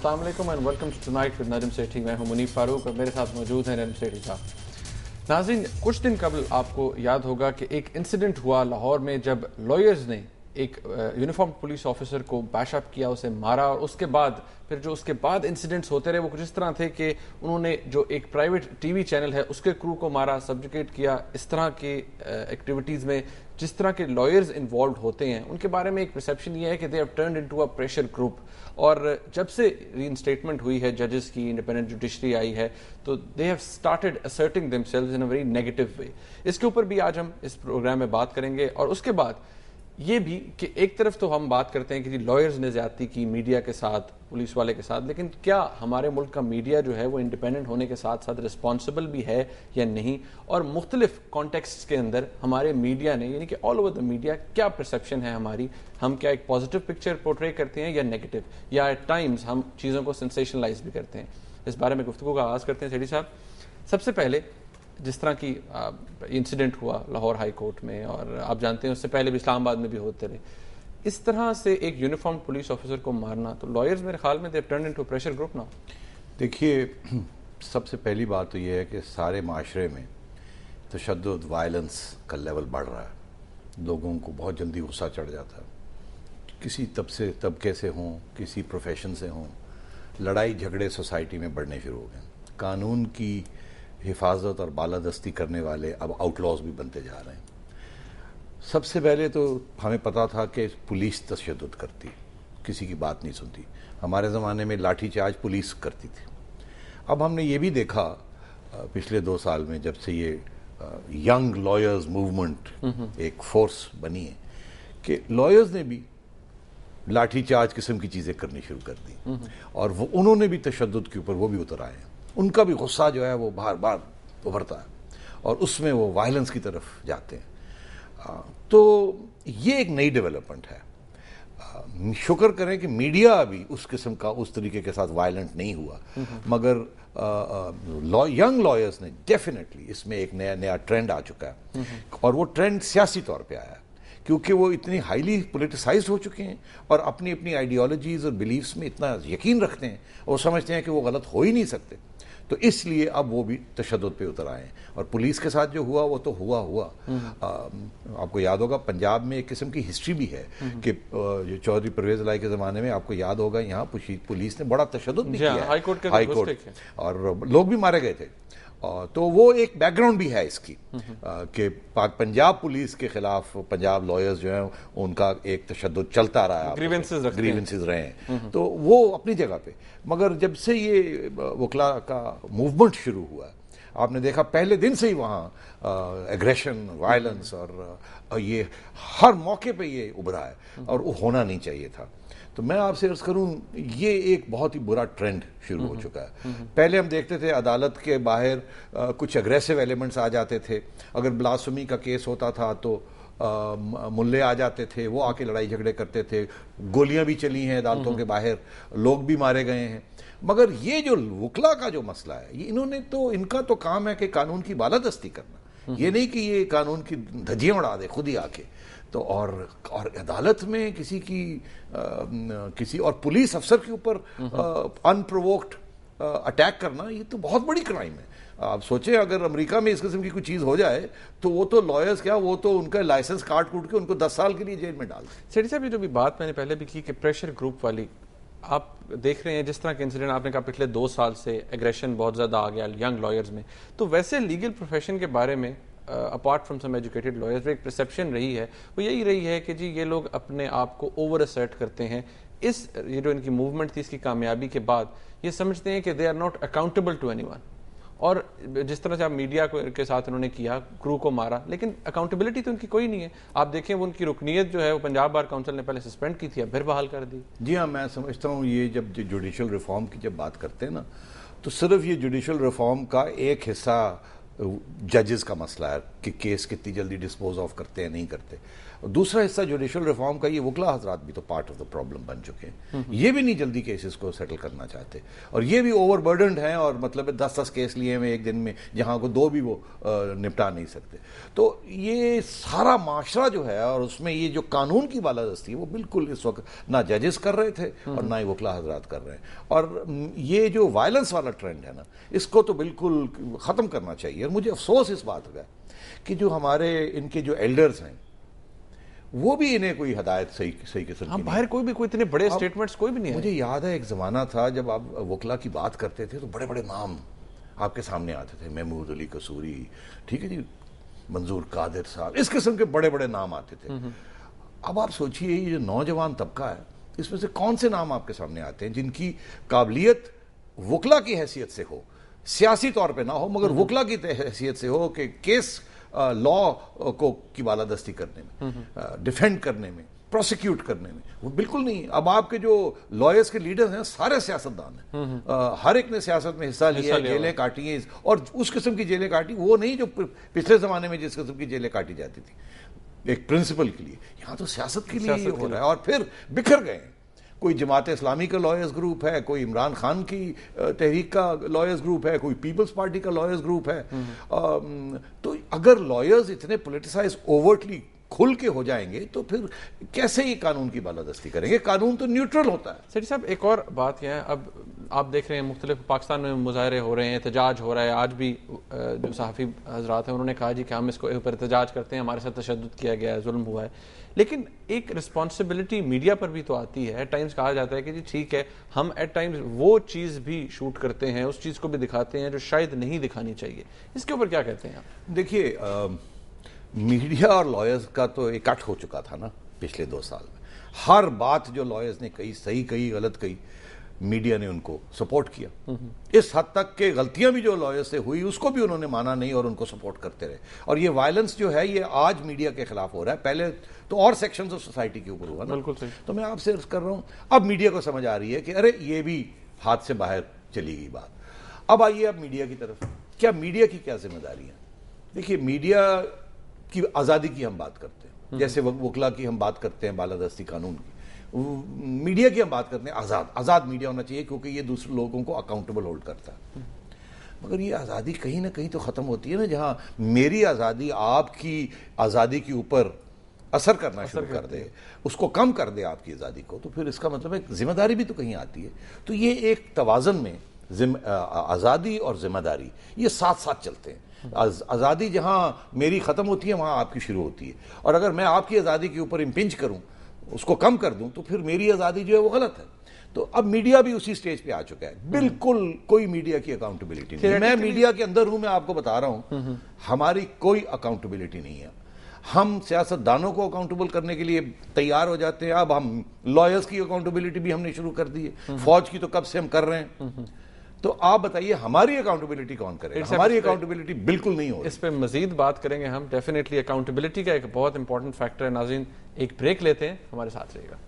अस्सलाम वालेकुम and welcome to tonight with Najam Sethi. मैं हूं मुनीफ फारूक और मेरे साथ मौजूद हैं नजम सेठी साहब। नाज़रीन, कुछ दिन कबल आपको याद होगा कि एक इंसिडेंट हुआ लाहौर में जब लॉयर्स ने एक यूनिफॉर्म पुलिस ऑफिसर को बैश अप किया, उसे मारा, और उसके बाद फिर जो उसके बाद इंसिडेंट्स होते रहे वो कुछ इस तरह थे कि उन्होंने जो एक प्राइवेट टीवी चैनल है उसके क्रू को मारा, सब्जुकेट किया। इस तरह की एक्टिविटीज़ में जिस तरह के लॉयर्स इन्वॉल्व होते हैं उनके बारे में एक परसेप्शन ये है कि they have turned into a pressure group. और जब से रीइंस्टेटमेंट हुई है जजेस की, इंडिपेंडेंट जुडिशरी आई है, तो they have started asserting themselves in a very negative way. इसके ऊपर भी आज हम इस प्रोग्राम में बात करेंगे। और उसके बाद ये भी कि एक तरफ तो हम बात करते हैं कि लॉयर्स ने ज्यादती की मीडिया के साथ, पुलिस वाले के साथ, लेकिन क्या हमारे मुल्क का मीडिया जो है वो इंडिपेंडेंट होने के साथ साथ रिस्पॉन्सिबल भी है या नहीं, और मुख्तलिफ कॉन्टेक्स्ट के अंदर हमारे मीडिया ने, यानी कि ऑल ओवर द मीडिया, क्या परसेप्शन है हमारी, हम क्या एक पॉजिटिव पिक्चर पोर्ट्रे करते हैं या नेगेटिव, या एट टाइम्स हम चीज़ों को सेंसेशनलाइज भी करते हैं। इस बारे में गुफ्तगू का आगाज़ करते हैं सेठी साहब। सबसे पहले जिस तरह की इंसिडेंट हुआ लाहौर हाई कोर्ट में, और आप जानते हैं उससे पहले भी इस्लामाबाद में भी होते रहे, इस तरह से एक यूनिफॉर्म पुलिस ऑफिसर को मारना, तो लॉयर्स मेरे ख्याल में they have turned into pressure group ना। देखिए, सबसे पहली बात तो ये है कि सारे माशरे में तशद्दुद, वायलेंस का लेवल बढ़ रहा है। लोगों को बहुत जल्दी गुस्सा चढ़ जाता है, किसी तबके से हों, किसी प्रोफेशन से हों, लड़ाई झगड़े सोसाइटी में बढ़ने शुरू हो गए। कानून की हिफाजत और बालादस्ती करने वाले अब आउटलॉज भी बनते जा रहे हैं। सबसे पहले तो हमें पता था कि पुलिस तशद्दुद करती, किसी की बात नहीं सुनती। हमारे ज़माने में लाठी चार्ज पुलिस करती थी। अब हमने ये भी देखा पिछले 2 साल में, जब से ये यंग लॉयर्स मूवमेंट एक फोर्स बनी है, कि लॉयर्स ने भी लाठी चार्ज किस्म की चीज़ें करनी शुरू कर दी, और वो उन्होंने भी तशद्दुद के ऊपर वो भी उतर आए हैं। उनका भी गुस्सा जो है वो बार बार उभरता है और उसमें वो वायलेंस की तरफ जाते हैं। तो ये एक नई डेवलपमेंट है। शुक्र करें कि मीडिया अभी उस किस्म का, उस तरीके के साथ वायलेंट नहीं हुआ, मगर यंग लॉयर्स ने डेफिनेटली इसमें एक नया ट्रेंड आ चुका है, और वो ट्रेंड सियासी तौर पे आया है, क्योंकि वो इतनी हाईली पोलिटिसाइज्ड हो चुके हैं और अपनी अपनी आइडियोलॉजीज और बिलीफ्स में इतना यकीन रखते हैं और समझते हैं कि वो गलत हो ही नहीं सकते। तो इसलिए अब वो भी तशद्दुद पे उतर आए हैं। और पुलिस के साथ जो हुआ वो तो हुआ। आपको याद होगा पंजाब में एक किस्म की हिस्ट्री भी है कि जो चौधरी परवेज लाई के ज़माने में, आपको याद होगा, यहाँ पुलिस ने बड़ा तशद्दुद भी किया है, हाई कोर्ट, और लोग भी मारे गए थे। तो वो एक बैकग्राउंड भी है इसकी, कि पंजाब पुलिस के खिलाफ पंजाब लॉयर्स जो हैं उनका एक तशद्दुद चलता रहा है, ग्रीवेंसेस रहे हैं, तो वो अपनी जगह पे। मगर जब से ये वकला का मूवमेंट शुरू हुआ, आपने देखा पहले दिन से ही वहाँ एग्रेशन, वायलेंस, और ये हर मौके पे ये उभरा है, और वो होना नहीं चाहिए था। तो मैं आपसे अर्ज करूं, ये एक बहुत ही बुरा ट्रेंड शुरू हो चुका है। पहले हम देखते थे अदालत के बाहर कुछ अग्रेसिव एलिमेंट्स आ जाते थे। अगर ब्लास्फेमी का केस होता था तो मुल्ले आ जाते थे, वो आके लड़ाई झगड़े करते थे। गोलियां भी चली हैं अदालतों के बाहर, लोग भी मारे गए हैं। मगर ये जो वकला का जो मसला है, ये इनका तो काम है कि कानून की बालादस्ती करना, ये नहीं कि ये कानून की धज्जियां उड़ा दे खुद ही आके। तो और अदालत में किसी और पुलिस अफसर के ऊपर अनप्रोवोक्ड अटैक करना, ये तो बहुत बड़ी क्राइम है। आप सोचें, अगर अमेरिका में इस किस्म की कोई चीज हो जाए तो वो तो लॉयर्स क्या, वो तो उनका लाइसेंस काट कूट के उनको 10 साल के लिए जेल में डाल दें। सेठी साहब, ये जो भी बात मैंने पहले भी की कि प्रेशर ग्रुप वाली, आप देख रहे हैं जिस तरह के इंसिडेंट आपने कहा पिछले 2 साल से एग्रेशन बहुत ज्यादा आ गया यंग लॉयर्स में, तो वैसे लीगल प्रोफेशन के बारे में apart from some educated lawyers एक परसेप्शन रही है, वो यही रही है कि जी ये लोग अपने आप को ओवर असर्ट करते हैं। ये जो इनकी मूवमेंट थी, इसकी कामयाबी के बाद ये समझते हैं कि they are not accountable to anyone. और जिस तरह से आप मीडिया के साथ उन्होंने किया, क्रू को मारा, लेकिन अकाउंटेबिलिटी तो उनकी कोई नहीं है। आप देखें, वो उनकी रुकनीत जो है वो पंजाब बार काउंसिल ने पहले सस्पेंड की थी, अब फिर बहाल कर दी। जी हाँ, मैं समझता हूँ ये जब जुडिशल रिफॉर्म की जब बात करते हैं ना, तो सिर्फ ये जुडिशल रिफॉर्म का एक हिस्सा जजेस का मसला है कि केस कितनी जल्दी डिस्पोज ऑफ करते हैं नहीं करते। और दूसरा हिस्सा जुडिशल रिफॉर्म का, ये वकला हजरात भी तो पार्ट ऑफ द प्रॉब्लम बन चुके हैं। ये भी नहीं जल्दी केसेस को सेटल करना चाहते और ये भी ओवरबर्डनड हैं और मतलब 10-10 केस लिए हुए एक दिन में, जहां को 2 भी वो निपटा नहीं सकते। तो ये सारा माशरा जो है और उसमें ये जो कानून की बालादस्ती है वो बिल्कुल इस वक्त ना जजेस कर रहे थे और ना ही वकला हजरात कर रहे हैं। और ये जो वायलेंस वाला ट्रेंड है ना, इसको तो बिल्कुल ख़त्म करना चाहिए। और मुझे अफसोस इस बात का कि जो हमारे इनके जो एल्डर्स हैं वो भी इन्हें कोई हदायत सही किस्म की बाहर कोई इतने बड़े स्टेटमेंट्स कोई भी नहीं है। मुझे याद है एक ज़माना था जब आप वकला की बात करते थे तो बड़े बड़े नाम आपके सामने आते थे, महमूद अली कसूरी, ठीक है जी, मंजूर कादिर साहब, इस किस्म के बड़े बड़े नाम आते थे। अब आप सोचिए ये जो नौजवान तबका है इसमें से कौन से नाम आपके सामने आते हैं जिनकी काबिलियत वकला की हैसियत से हो, सियासी तौर पे ना हो मगर वकला की हैसियत से हो कि केस लॉ को की बालादस्ती करने में, डिफेंड करने में, प्रोसिक्यूट करने में, वो बिल्कुल नहीं। अब आपके जो लॉयर्स के लीडर्स हैं सारे सियासतदान हैं, हर एक ने सियासत में हिस्सा लिया, जेलें काटी हैं और उस किस्म की जेलें काटी वो नहीं जो पिछले जमाने में जिस किस्म की जेलें काटी जाती थी एक प्रिंसिपल के लिए। यहाँ तो सियासत के लिए हो रहा है और फिर बिखर गए। कोई जमात इस्लामी का लॉयर्स ग्रुप है, कोई इमरान खान की तहरीक का लॉयर्स ग्रुप है, कोई पीपल्स पार्टी का लॉयर्स ग्रुप है। तो अगर लॉयर्स इतने पोलिटिसाइज ओवर्टली खुल के हो जाएंगे तो फिर कैसे ये कानून की बालादस्ती करेंगे? कानून तो न्यूट्रल होता है। सेठी साहब एक और बात यह है, अब आप देख रहे हैं मुख्तलिफ पाकिस्तान में मुजाहरे हो रहे हैं, एहतजाज हो रहा है। आज भी जो सहाफ़ी हजरात हैं उन्होंने कहा जी कि हम इसको ऊपर एहतजाज करते हैं, हमारे साथ तशद्दुद किया गया है, जुल्म हुआ है। लेकिन एक रिस्पॉन्सिबिलिटी मीडिया पर भी तो आती है। एट टाइम्स कहा जाता है कि जी ठीक है, हम एट टाइम्स वो चीज़ भी शूट करते हैं, उस चीज़ को भी दिखाते हैं जो शायद नहीं दिखानी चाहिए। इसके ऊपर क्या कहते हैं आप? देखिए, मीडिया और लॉयर्स का तो इकट्ठ हो चुका था ना पिछले 2 साल में। हर बात जो लॉयर्स ने कही, सही कही, गलत कही, मीडिया ने उनको सपोर्ट किया। इस हद तक के गलतियां भी जो लॉयर्स से हुई उसको भी उन्होंने माना नहीं और उनको सपोर्ट करते रहे। और ये वायलेंस जो है ये आज मीडिया के खिलाफ हो रहा है, पहले तो और सेक्शंस ऑफ सोसाइटी के ऊपर हुआ ना। बिल्कुल सही। तो मैं आपसे अर्ज कर रहा हूं, अब मीडिया को समझ आ रही है कि अरे ये भी हाथ से बाहर चली गई बात। अब आइए अब मीडिया की तरफ। क्या मीडिया की क्या जिम्मेदारी है? देखिए, मीडिया की आज़ादी की हम बात करते हैं, जैसे वकला की हम बात करते हैं, बालादस्ती कानून की। मीडिया की हम बात करते हैं, आज़ाद मीडिया होना चाहिए क्योंकि ये दूसरे लोगों को अकाउंटेबल होल्ड करता है। मगर ये आज़ादी कहीं ना कहीं तो ख़त्म होती है ना, जहाँ मेरी आज़ादी आपकी आज़ादी के ऊपर असर करना शुरू कर दे, उसको कम कर दे आपकी आज़ादी को, तो फिर इसका मतलब एक जिम्मेदारी भी तो कहीं आती है। तो ये एक तवाज़न में आज़ादी और जिम्मेदारी ये साथ साथ चलते हैं। आज़ादी जहाँ मेरी ख़त्म होती है वहाँ आपकी शुरू होती है, और अगर मैं आपकी आज़ादी के ऊपर इम्पिंच करूँ, उसको कम कर दूं, तो फिर मेरी आज़ादी जो है वो गलत है। तो अब मीडिया भी उसी स्टेज पे आ चुका है। बिल्कुल कोई मीडिया की अकाउंटेबिलिटी नहीं है। मैं मीडिया के अंदर हूं, मैं आपको बता रहा हूं, हमारी कोई अकाउंटेबिलिटी नहीं है। हम सियासतदानों को अकाउंटेबल करने के लिए तैयार हो जाते हैं। अब हम लॉयर्स की अकाउंटेबिलिटी भी हमने शुरू कर दी है, फौज की तो कब से हम कर रहे हैं। तो आप बताइए हमारी अकाउंटेबिलिटी कौन करेगा? हमारी अकाउंटेबिलिटी बिल्कुल नहीं होगी। इस पे मजीद बात करेंगे हम। डेफिनेटली अकाउंटेबिलिटी का एक बहुत इंपॉर्टेंट फैक्टर है। नाज़रीन, एक ब्रेक लेते हैं, हमारे साथ रहिएगा।